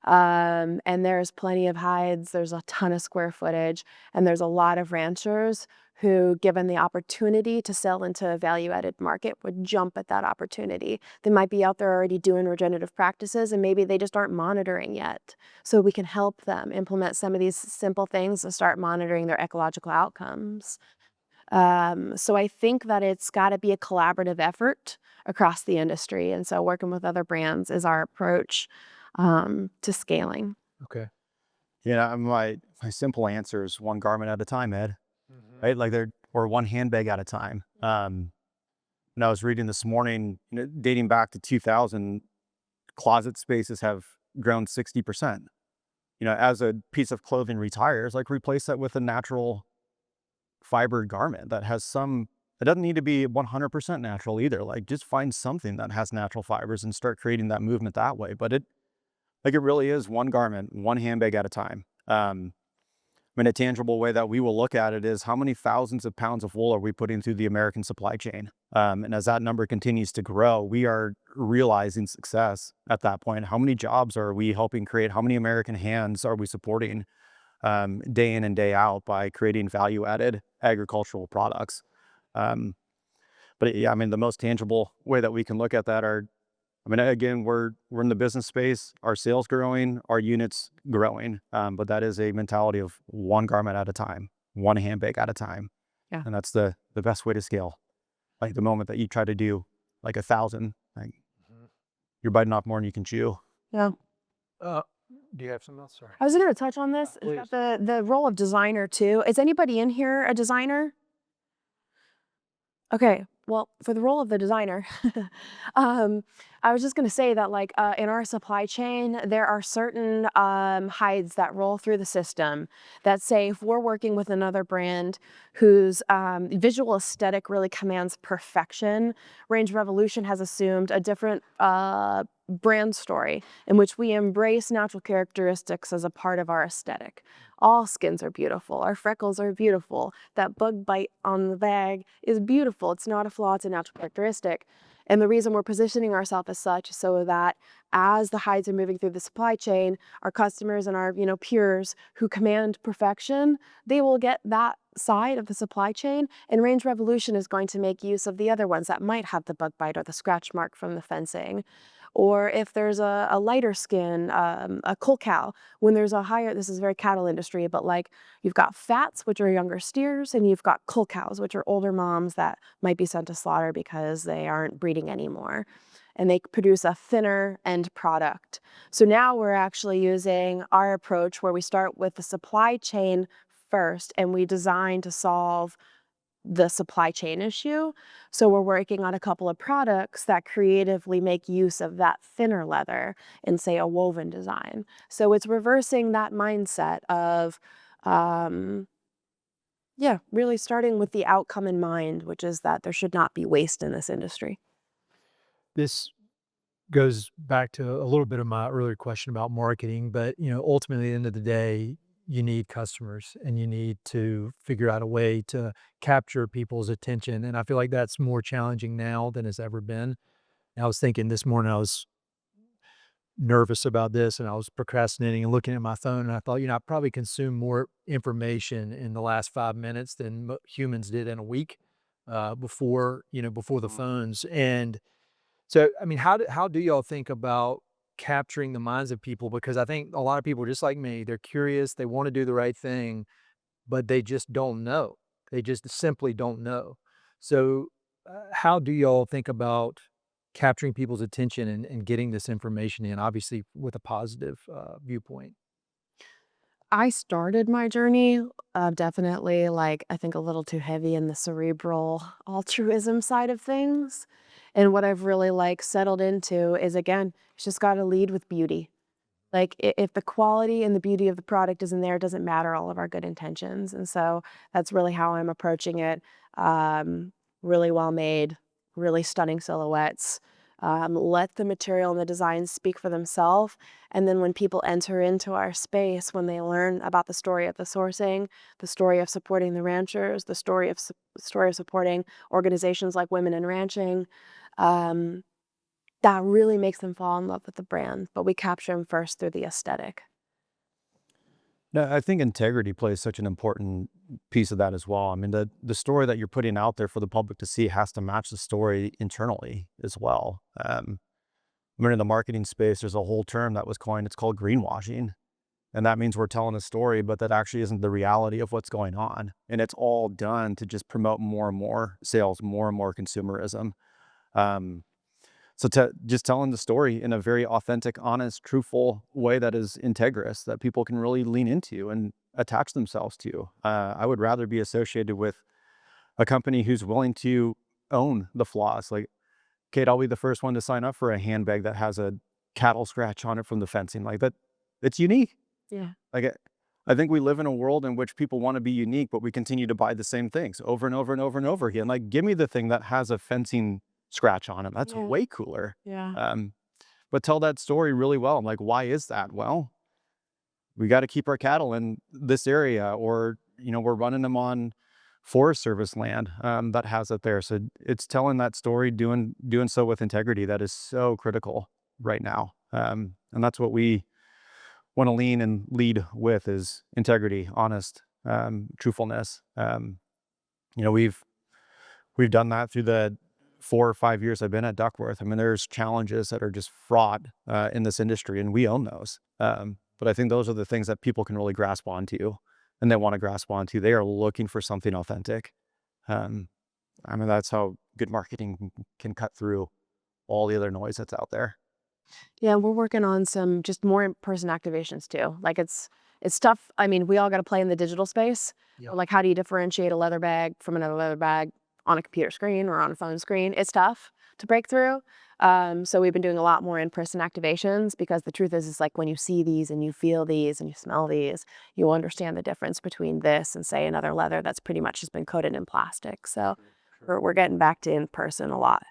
And there's plenty of hides, there's a ton of square footage, and there's a lot of ranchers who, given the opportunity to sell into a value-added market, would jump at that opportunity. They might be out there already doing regenerative practices, and maybe they just aren't monitoring yet. So we can help them implement some of these simple things to start monitoring their ecological outcomes. So I think that it's got to be a collaborative effort across the industry. And so working with other brands is our approach to scaling. Okay. Yeah, my simple answer is one garment at a time, Ed. Right? Like or one handbag at a time. And I was reading this morning, dating back to 2000, closet spaces have grown 60%. As a piece of clothing retires, like, replace that with a natural fiber garment that has it doesn't need to be 100% natural either. Like, just find something that has natural fibers and start creating that movement that way. But it really is one garment, one handbag at a time. I mean, a tangible way that we will look at it is, how many thousands of pounds of wool are we putting through the American supply chain? And as that number continues to grow, we are realizing success at that point. How many jobs are we helping create? How many American hands are we supporting day in and day out by creating value-added agricultural products? But yeah, I mean, the most tangible way that we can look at that again, we're in the business space, our sales growing, our units growing, but that is a mentality of one garment at a time, one handbag at a time. Yeah. And that's the best way to scale. Like, the moment that you try to do like 1,000, like, you're biting off more than you can chew. Yeah. Do you have something else? Sorry. I was going to touch on this. Please. It's got the role of designer too. Is anybody in here a designer? Okay, well, for the role of the designer, I was just going to say that, like, in our supply chain, there are certain hides that roll through the system that say, if we're working with another brand whose visual aesthetic really commands perfection, Range Revolution has assumed a different brand story in which we embrace natural characteristics as a part of our aesthetic. All skins are beautiful. Our freckles are beautiful. That bug bite on the bag is beautiful. It's not a flaw, it's a natural characteristic. And the reason we're positioning ourselves as such is so that as the hides are moving through the supply chain, our customers and our peers who command perfection, they will get that side of the supply chain, and Range Revolution is going to make use of the other ones that might have the bug bite or the scratch mark from the fencing. Or if there's a lighter skin, a cull cow, when there's a higher, this is very cattle industry, but like you've got fats, which are younger steers, and you've got cull cows, which are older moms that might be sent to slaughter because they aren't breeding anymore. And they produce a thinner end product. So now we're actually using our approach where we start with the supply chain first and we design to solve the supply chain issue. So we're working on a couple of products that creatively make use of that thinner leather in, say, a woven design. So it's reversing that mindset of, yeah, really starting with the outcome in mind, which is that there should not be waste in this industry. This goes back to a little bit of my earlier question about marketing, but ultimately at the end of the day, you need customers and you need to figure out a way to capture people's attention. And I feel like that's more challenging now than it's ever been. And I was thinking this morning, I was nervous about this and I was procrastinating and looking at my phone and I thought, I probably consumed more information in the last 5 minutes than humans did in a week before the phones. And so, I mean, how do y'all think about capturing the minds of people? Because I think a lot of people, just like me, they're curious, they want to do the right thing, but they just don't know. They just simply don't know. So, how do y'all think about capturing people's attention and getting this information in, obviously with a positive viewpoint? I started my journey definitely, like, I think a little too heavy in the cerebral altruism side of things. And what I've really like settled into is, again, it's just got to lead with beauty. Like, if the quality and the beauty of the product isn't there, it doesn't matter all of our good intentions. And so that's really how I'm approaching it. Really well made, really stunning silhouettes. Let the material and the designs speak for themselves. And then when people enter into our space, when they learn about the story of the sourcing, the story of supporting the ranchers, the story of supporting organizations like Women in Ranching, um, that really makes them fall in love with the brand, but we capture them first through the aesthetic. No, I think integrity plays such an important piece of that as well. I mean, the story that you're putting out there for the public to see has to match the story internally as well. I mean, in the marketing space, there's a whole term that was coined. It's called greenwashing. And that means we're telling a story, but that actually isn't the reality of what's going on. And it's all done to just promote more and more sales, more and more consumerism. Um, just telling the story in a very authentic, honest, truthful way that is integrous, that people can really lean into and attach themselves to. I would rather be associated with a company who's willing to own the flaws. Like, Cate, I'll be the first one to sign up for a handbag that has a cattle scratch on it from the fencing. Like that, it's unique. Yeah. Like, I think we live in a world in which people want to be unique, but we continue to buy the same things over and over and over and over again. Like, give me the thing that has a fencing scratch on it. That's Yeah. way cooler. Yeah. But tell that story really well. I'm like, why is that? Well, we got to keep our cattle in this area, or, we're running them on Forest Service land that has it there. So it's telling that story, doing so with integrity that is so critical right now. And that's what we want to lean and lead with, is integrity, honest, truthfulness. We've done that through the 4 or 5 years I've been at Duckworth. I mean, there's challenges that are just fraught in this industry, and we own those. But I think those are the things that people can really grasp onto, and they want to grasp onto. They are looking for something authentic. I mean, that's how good marketing can cut through all the other noise that's out there. Yeah, we're working on some just more in-person activations too. Like it's tough. I mean, we all got to play in the digital space. Yeah. But like, how do you differentiate a leather bag from another leather bag on a computer screen or on a phone screen? It's tough to break through. So we've been doing a lot more in-person activations, because the truth is like, when you see these and you feel these and you smell these, you understand the difference between this and, say, another leather that's pretty much just been coated in plastic. So we're getting back to in-person a lot.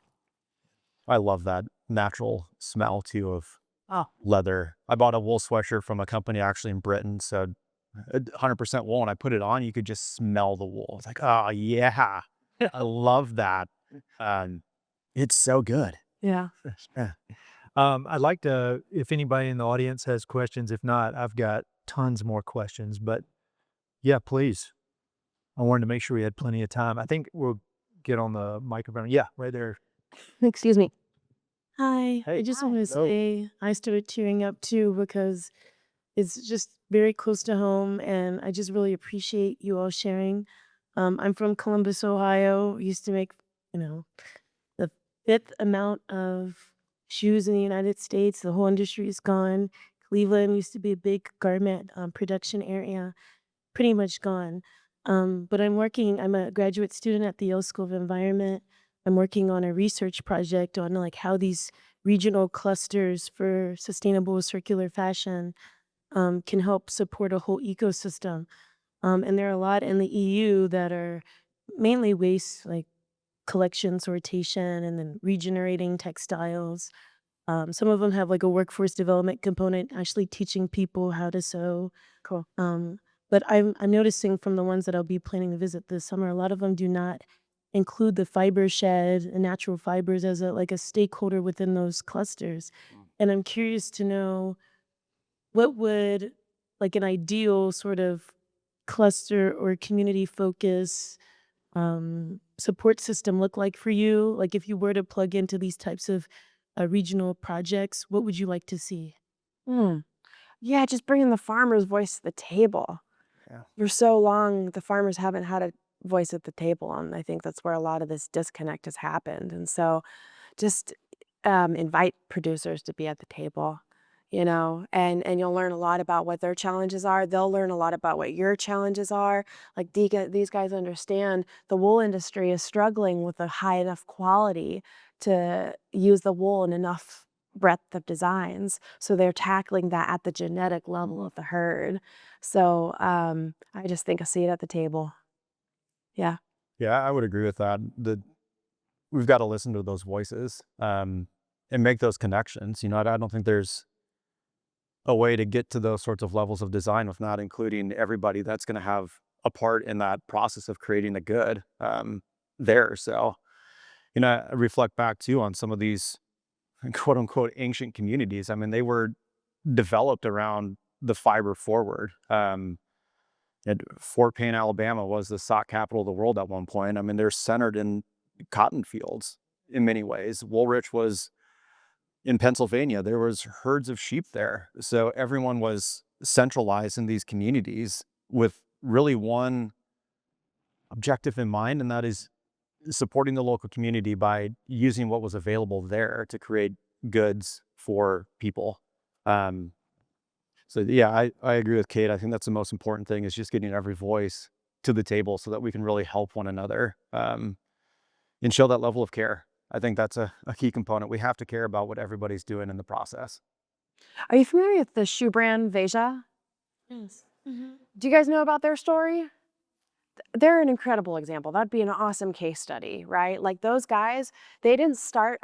I love that natural smell too of Oh, leather. I bought a wool sweatshirt from a company actually in Britain, so 100% wool, and I put it on, you could just smell the wool. It's like, oh yeah, I love that. It's so good. yeah. Yeah. I'd like to, if anybody in the audience has questions. If not, I've got tons more questions, but yeah, please. I wanted to make sure we had plenty of time. I think we'll get on the microphone. Yeah, right there. Excuse me. Hi, I Hey. just want to Hello. say I started tearing up too because it's just very close to home, and I just really appreciate you all sharing. I'm from Columbus, Ohio. Used to make, you know, the fifth amount of shoes in the United States. The whole industry is gone. Cleveland used to be a big garment production area, pretty much gone. But I'm a graduate student at the Yale School of Environment. I'm working on a research project on like how these regional clusters for sustainable circular fashion can help support a whole ecosystem. And there are a lot in the EU that are mainly waste, like collection, sortation, and then regenerating textiles. Some of them have like a workforce development component, actually teaching people how to sew. Cool. But I'm noticing from the ones that I'll be planning to visit this summer, a lot of them do not include the fiber shed and natural fibers as a stakeholder within those clusters. And I'm curious to know what would like an ideal sort of cluster or community focus support system look like for you? Like if you were to plug into these types of regional projects, what would you like to see? Hmm. Yeah, just bringing the farmer's voice to the table. Yeah. For so long, the farmers haven't had a voice at the table, and I think that's where a lot of this disconnect has happened. And so, just invite producers to be at the table, and you'll learn a lot about what their challenges are. They'll learn a lot about what your challenges are. Like these guys understand the wool industry is struggling with a high enough quality to use the wool in enough breadth of designs. So they're tackling that at the genetic level of the herd. So I just think a seat at the table. Yeah. Yeah, I would agree with that. We've got to listen to those voices and make those connections. I don't think there's a way to get to those sorts of levels of design with not including everybody that's going to have a part in that process of creating a good there. So, I reflect back too on some of these quote unquote ancient communities. I mean, they were developed around the fiber forward. And Fort Payne, Alabama was the sock capital of the world at one point. I mean, they're centered in cotton fields in many ways. Woolrich was in Pennsylvania. There was herds of sheep there. So everyone was centralized in these communities with really one objective in mind, and that is supporting the local community by using what was available there to create goods for people. Um, so yeah, I agree with Cate. I think that's the most important thing is just getting every voice to the table so that we can really help one another and show that level of care. I think that's a key component. We have to care about what everybody's doing in the process. Are you familiar with the shoe brand Veja? Yes. Do you guys know about their story? They're an incredible example. That'd be an awesome case study, right? Like those guys, they didn't start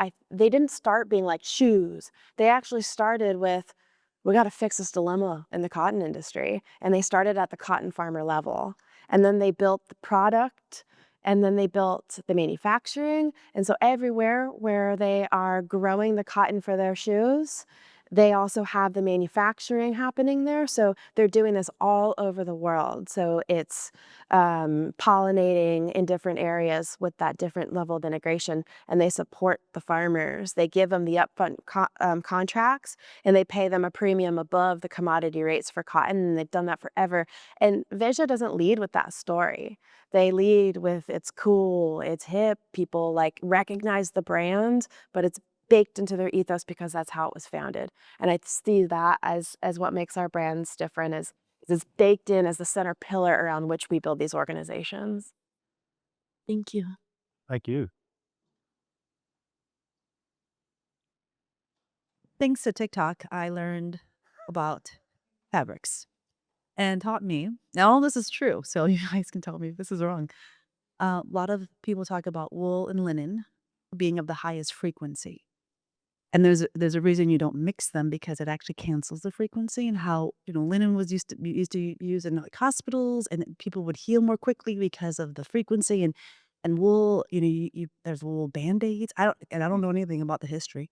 being like shoes. They actually started with, we got to fix this dilemma in the cotton industry. And they started at the cotton farmer level. And then they built the product, and then they built the manufacturing. And so everywhere where they are growing the cotton for their shoes, they also have the manufacturing happening there. So they're doing this all over the world. So it's pollinating in different areas with that different level of integration, and they support the farmers. They give them the upfront contracts, and they pay them a premium above the commodity rates for cotton, and they've done that forever. And Veja doesn't lead with that story. They lead with it's cool, it's hip, people like recognize the brand, but it's baked into their ethos because that's how it was founded. And I see that as what makes our brands different is it's baked in as the center pillar around which we build these organizations. Thank you. Thank you. Thanks to TikTok, I learned about fabrics and taught me. Now, all this is true, so you guys can tell me if this is wrong. A lot of people talk about wool and linen being of the highest frequency. And there's a reason you don't mix them because it actually cancels the frequency and how, linen was used to be used in like hospitals and people would heal more quickly because of the frequency and wool, there's wool band-aids. I don't know anything about the history.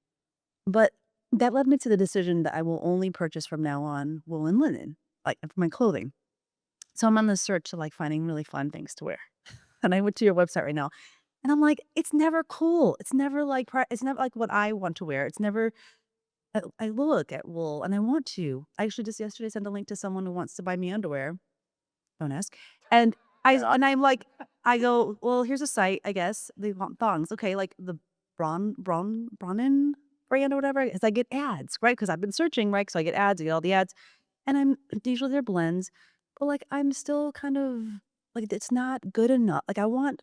But that led me to the decision that I will only purchase from now on wool and linen, like for my clothing. So I'm on the search to like finding really fun things to wear. And I went to your website right now. And I'm like, it's never cool. It's never like it's never like what I want to wear. It's never. I look at wool and I want to. I actually just yesterday sent a link to someone who wants to buy me underwear. Don't ask. And I'm like, I go, well, here's a site. I guess they want thongs. Okay, like the Bronin brand or whatever. Because I get ads, right? Because I've been searching, right? So I get ads. I get all the ads, and usually they're blends, but like I'm still kind of like it's not good enough. Like I want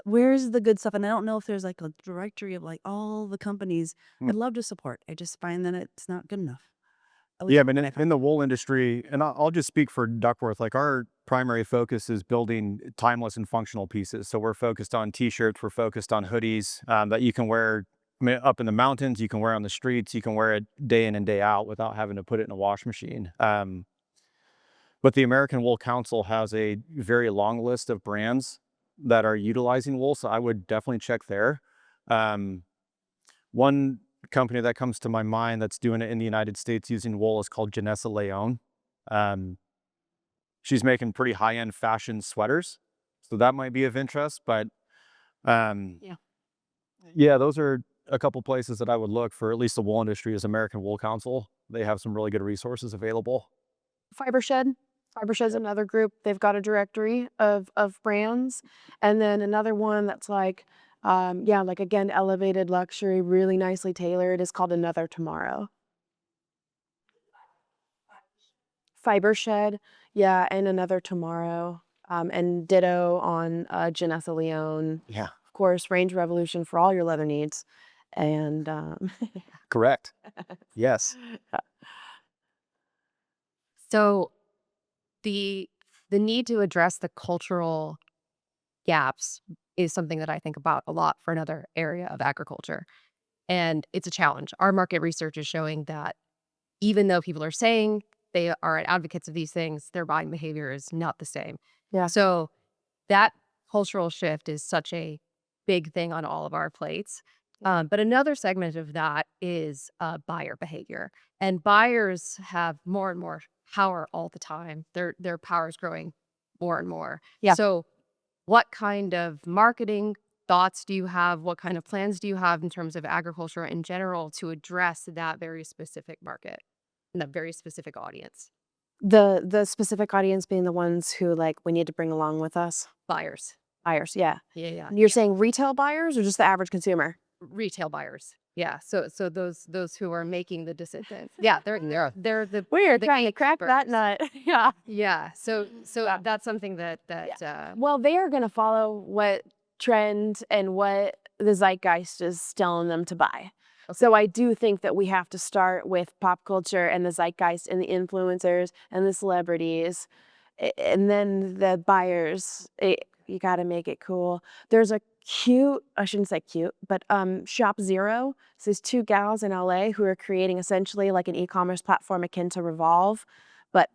where's the good stuff? And I don't know if there's like a directory of like all the companies Mm. I'd love to support. I just find that it's not good enough. At Yeah, least but when I in the wool industry, and I'll just speak for Duckworth, like our primary focus is building timeless and functional pieces. So we're focused on t-shirts, we're focused on hoodies that you can wear up in the mountains, you can wear on the streets, you can wear it day in and day out without having to put it in a wash machine. But the American Wool Council has a very long list of brands that are utilizing wool, so I would definitely check there. One company that comes to my mind that's doing it in the United States using wool is called Janessa Leone. She's making pretty high-end fashion sweaters, so that might be of interest. But Yeah. yeah, those are a couple places that I would look for. At least the wool industry is American Wool Council. They have some really good resources available. Fiber Shed. Fiber Shed's another group. They've got a directory of brands. And then another one that's like, yeah, like again, elevated luxury, really nicely tailored is called Another Tomorrow. Fiber Shed, yeah, and Another Tomorrow. And ditto on Janessa Leone. Yeah, Of course, Range Revolution for all your leather needs. And correct. Yes. So the need to address the cultural gaps is something that I think about a lot for another area of agriculture. And it's a challenge. Our market research is showing that even though people are saying they are advocates of these things, their buying behavior is not the same. Yeah. So that cultural shift is such a big thing on all of our plates. But another segment of that is buyer behavior. And buyers have more and more power all the time. Their power is growing more and more. Yeah. So what kind of marketing thoughts do you have? What kind of plans do you have in terms of agriculture in general to address that very specific market and that very specific audience? The specific audience being the ones who like we need to bring along with us. Buyers. Buyers, yeah. Yeah. You're saying retail buyers or just the average consumer? Retail buyers. Yeah. So those who are making the decision. Yeah, they're the We're the trying to crack that gatekeepers. nut. Yeah. Yeah. So Yeah. that's something that Well, they are going to follow what trend and what the zeitgeist is telling them to buy. So I do think that we have to start with pop culture and the zeitgeist and the influencers and the celebrities, and then the buyers. You got to make it cool. There's a cute, I shouldn't say cute, but Shop Zero. So there's two gals in LA who are creating essentially like an e-commerce platform akin to Revolve, but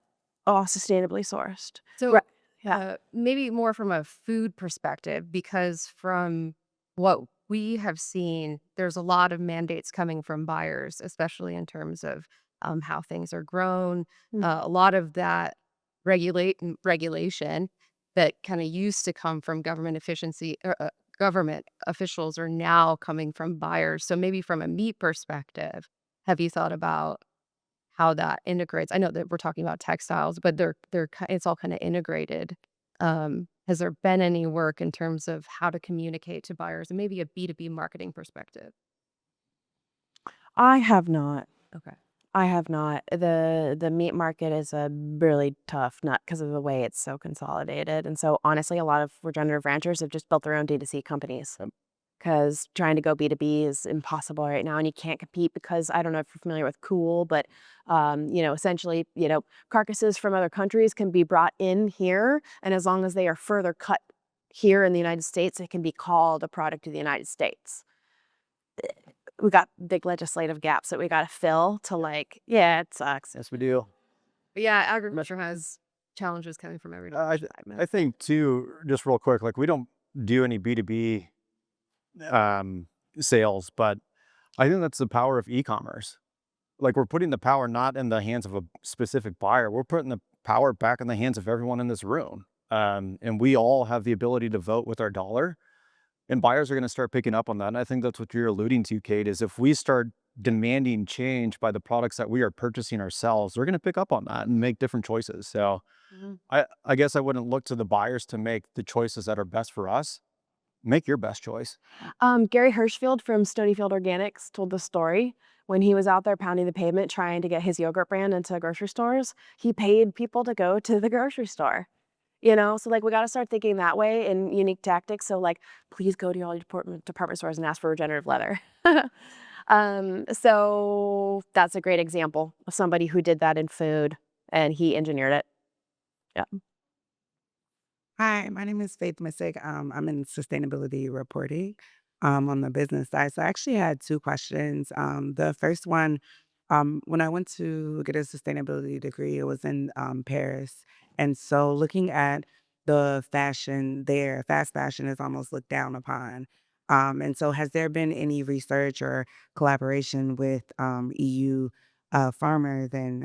all sustainably sourced. so Right. Yeah. maybe more from a food perspective, because from what we have seen, there's a lot of mandates coming from buyers, especially in terms of how things are grown. A lot of that regulation that kind of used to come from government efficiency or government officials are now coming from buyers. So maybe from a meat perspective, have you thought about how that integrates? I know that we're talking about textiles, but it's all kind of integrated. Has there been any work in terms of how to communicate to buyers and maybe a B2B marketing perspective? I have not. Okay. I have not. The meat market is a really tough nut because of the way it's so consolidated. And so honestly, a lot of regenerative ranchers have just built their own D2C companies Yep. because trying to go B2B is impossible right now. And you can't compete because I don't know if you're familiar with Cool, but essentially, carcasses from other countries can be brought in here. And as long as they are further cut here in the United States, it can be called a product of the United States. We got big legislative gaps that we got to fill to it sucks. Yes, we do. But yeah, agriculture has challenges coming from every I think too, just real quick, like we don't do any B2B sales, but I think that's the power of e-commerce. Like we're putting the power not in the hands of a specific buyer, we're putting the power back in the hands of everyone in this room. And we all have the ability to vote with our dollar. And buyers are going to start picking up on that. And I think that's what you're alluding to, Cate, is if we start demanding change by the products that we are purchasing ourselves, they're going to pick up on that and make different choices. So Mhm. I guess I wouldn't look to the buyers to make the choices that are best for us. Make your best choice. Gary Hirschfield from Stonyfield Organics told the story when he was out there pounding the pavement trying to get his yogurt brand into grocery stores. He paid people to go to the grocery store. So like we got to start thinking that way in unique tactics. So like, please go to all your department stores and ask for regenerative leather. So that's a great example of somebody who did that in food and he engineered it. Yeah. Hi, my name is Faith Missick. I'm in sustainability reporting on the business side. So I actually had two questions. The first one, when I went to get a sustainability degree, it was in Paris. And so looking at the fashion there, fast fashion is almost looked down upon. And so has there been any research or collaboration with EU farmers and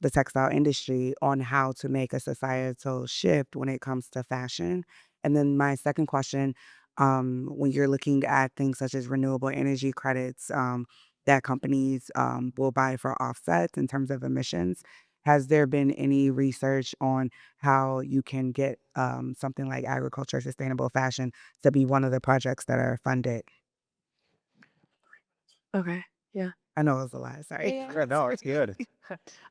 the textile industry on how to make a societal shift when it comes to fashion? And then my second question, when you're looking at things such as renewable energy credits that companies will buy for offsets in terms of emissions, has there been any research on how you can get something like agriculture sustainable fashion to be one of the projects that are funded? Okay. Yeah. I know it was a lot. Sorry. Yeah, no, it's good.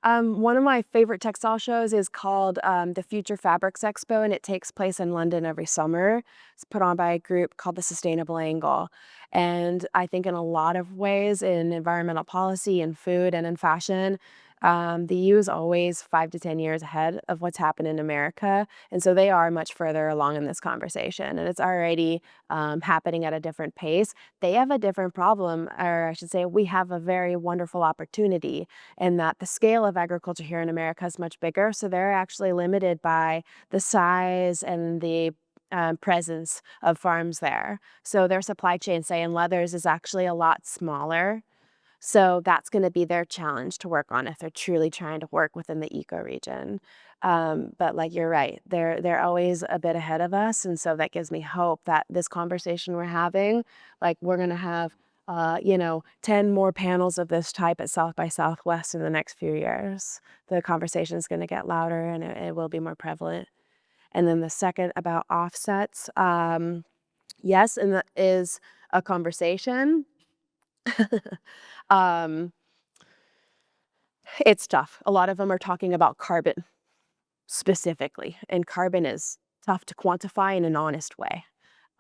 One of my favorite textile shows is called the Future Fabrics Expo, and it takes place in London every summer. It's put on by a group called the Sustainable Angle. And I think in a lot of ways, in environmental policy, in food, and in fashion, the EU is always 5 to 10 years ahead of what's happened in America. And so they are much further along in this conversation, and it's already happening at a different pace. They have a different problem, or I should say, we have a very wonderful opportunity in that the scale of agriculture here in America is much bigger. So they're actually limited by the size and the presence of farms there. So their supply chain, say in leathers, is actually a lot smaller. So that's going to be their challenge to work on if they're truly trying to work within the ecoregion. But like you're right, they're always a bit ahead of us, and so that gives me hope that this conversation we're having, like we're going to have 10 more panels of this type at South by Southwest in the next few years. The conversation is going to get louder and it will be more prevalent. And then the second about offsets, yes, and that is a conversation. um, it's tough. A lot of them are talking about carbon specifically, and carbon is tough to quantify in an honest way.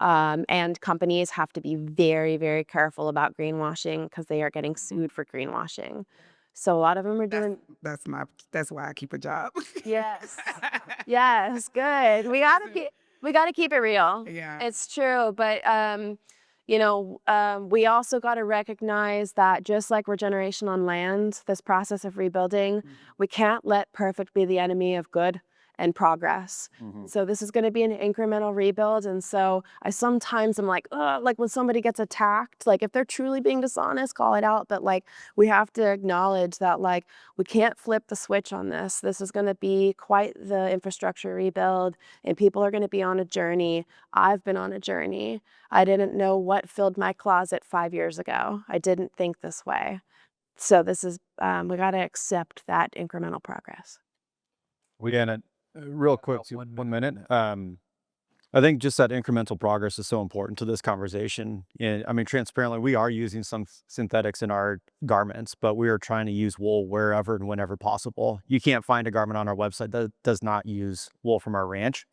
And companies have to be very, very careful about greenwashing because they are getting sued for greenwashing. So a lot of them are That's doing, that's why I keep a job. yes, yes, good. We gotta keep it real. Yeah. It's true, but we also got to recognize that just like regeneration on land, this process of rebuilding, we can't let perfect be the enemy of good and progress. So this is going to be an incremental rebuild. And so I sometimes am like, ugh, like when somebody gets attacked, like if they're truly being dishonest, call it out. But like we have to acknowledge that like we can't flip the switch on this. This is going to be quite the infrastructure rebuild, and people are going to be on a journey. I've been on a journey. I didn't know what filled my closet 5 years ago. I didn't think this way. So this is, we got to accept that incremental progress. We in it real quick, 1 minute. I think just that incremental progress is so important to this conversation. And I mean, transparently, we are using some synthetics in our garments, but we are trying to use wool wherever and whenever possible. You can't find a garment on our website that does not use wool from our ranch.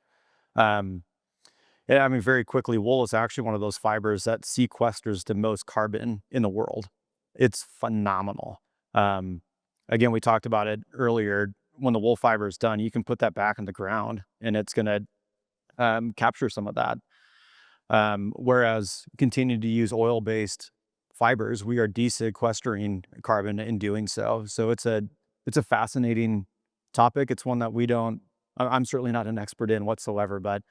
Yeah, I mean, very quickly, wool is actually one of those fibers that sequesters the most carbon in the world. It's phenomenal. Again, we talked about it earlier. When the wool fiber is done, you can put that back in the ground and it's going to capture some of that. Whereas continuing to use oil-based fibers, we are desequestering carbon in doing so. So it's a fascinating topic. It's one that I'm certainly not an expert in whatsoever, but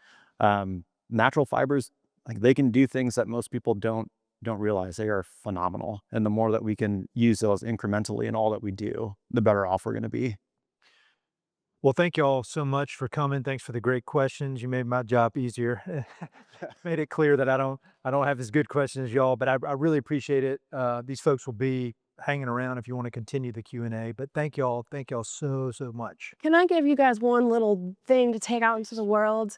natural fibers, like they can do things that most people don't realize. They are phenomenal. And the more that we can use those incrementally in all that we do, the better off we're going to be. Well, thank you all so much for coming. Thanks for the great questions. You made my job easier. Made it clear that I don't have as good questions as y'all, but I really appreciate it. These folks will be hanging around if you want to continue the Q&A. But thank y'all so much. Can I give you guys one little thing to take out into the world?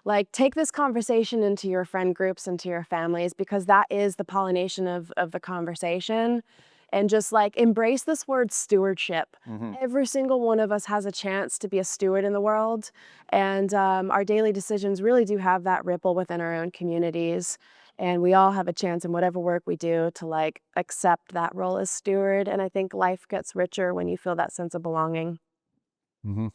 Like, take this conversation into your friend groups, into your families, because that is the pollination of the conversation. And just like embrace this word stewardship. Every single one of us has a chance to be a steward in the world. And our daily decisions really do have that ripple within our own communities. And we all have a chance in whatever work we do to like accept that role as steward. And I think life gets richer when you feel that sense of belonging. Mm-hmm.